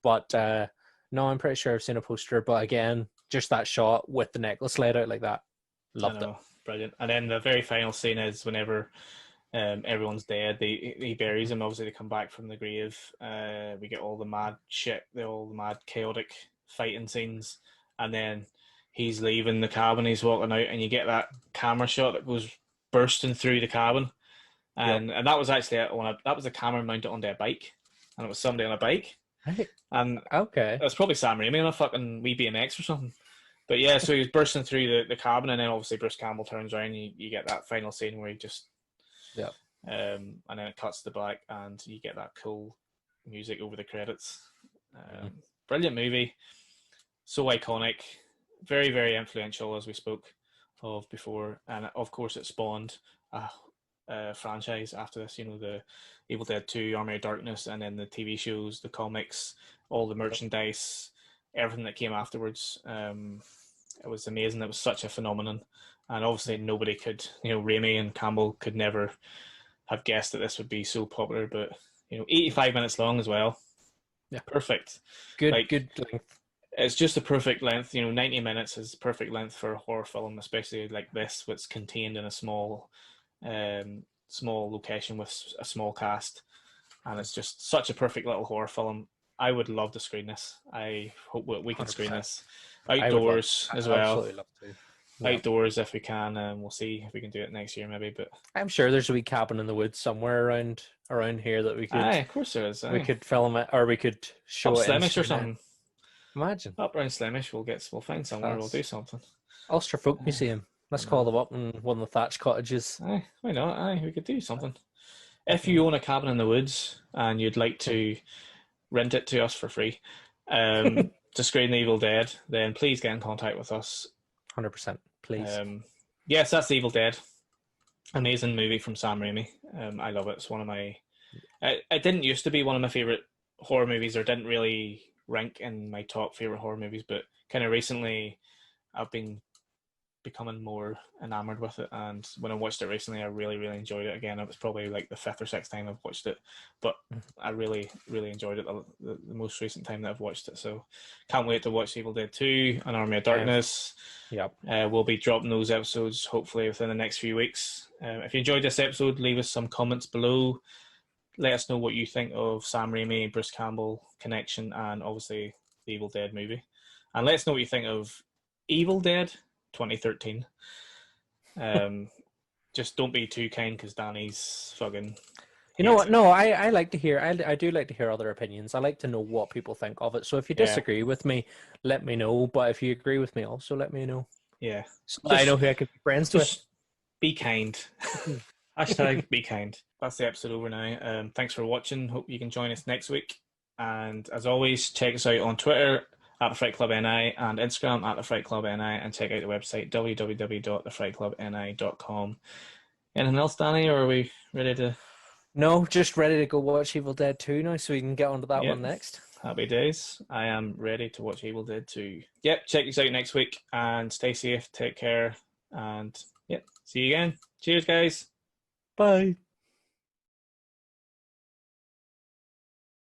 But no, I'm pretty sure I've seen a poster. But again, just that shot with the necklace laid out like that, loved it. Brilliant. And then the very final scene is whenever everyone's dead, he buries him. Obviously, they come back from the grave. We get all the mad shit, all the mad chaotic fighting scenes, and then he's leaving the cabin, he's walking out, and you get that camera shot that goes bursting through the cabin. And that was actually that was a camera mounted onto a bike, and it was somebody on a bike. Right. And it was probably Sam Raimi on a fucking wee BMX or something. But yeah, so he was bursting through the cabin, and then obviously Bruce Campbell turns around, and you get that final scene where he just... and then it cuts to black, and you get that cool music over the credits. Brilliant movie. So iconic. Very, very influential, as we spoke of before, and of course it spawned a franchise after this. You know, the Evil Dead 2, Army of Darkness, and then the TV shows, the comics, all the merchandise, everything that came afterwards. It was amazing. It was such a phenomenon, and obviously nobody could, Raimi and Campbell could never have guessed that this would be so popular. But 85 minutes long as well. Yeah, perfect. Good length. It's just a perfect length. 90 minutes is perfect length for a horror film, especially like this, what's contained in a small location with a small cast. and it's just such a perfect little horror film. I would love to screen this. I hope we can screen 100%. this outdoors as well. Absolutely love to. Yeah. Outdoors if we can, and we'll see if we can do it next year maybe. But I'm sure there's a wee cabin in the woods somewhere around here that we could. aye, of course there is. We could film it, or we could show up it. Slemish or something. Imagine Up around Slemish, we'll find somewhere. We'll do something. Ulster Folk Museum. Let's call them up in one of the thatched cottages. Aye, why not? Aye, we could do something. If you own a cabin in the woods and you'd like to rent it to us for free, to screen The Evil Dead, then please get in contact with us. 100%, please. Yes, that's The Evil Dead. Amazing movie from Sam Raimi. I love it. It's one of my... It didn't used to be one of my favourite horror movies, or didn't really rank in my top favourite horror movies, but kind of recently I've been becoming more enamored with it, and when I watched it recently I really enjoyed it again. It was probably like the 5th or 6th time I've watched it, but I really enjoyed it the most recent time that I've watched it, so can't wait to watch Evil Dead 2 and Army of Darkness. Yep. We'll be dropping those episodes hopefully within the next few weeks. If you enjoyed this episode, leave us some comments below. Let us know what you think of Sam Raimi, Bruce Campbell connection, and obviously the Evil Dead movie, and let us know what you think of Evil Dead 2013. Just don't be too kind, because Danny's fucking... You know what? No, I like to hear... I do like to hear other opinions. I like to know what people think of it. So if you disagree with me, let me know. But if you agree with me, also let me know. Yeah. So I know who I could be friends with. Be kind. Hashtag be kind. That's the episode over now. Thanks for watching. Hope you can join us next week. And as always, check us out on Twitter at the Fright Club NI and Instagram at the Fright Club NI, and check out the website www.thefrightclubni.com. Anything else, Danny, or are we ready to... No, just ready to go watch Evil Dead 2 now, so we can get onto that one next. Happy days. I am ready to watch Evil Dead 2. Yep, check us out next week, and stay safe, take care, and see you again. Cheers, guys. Bye.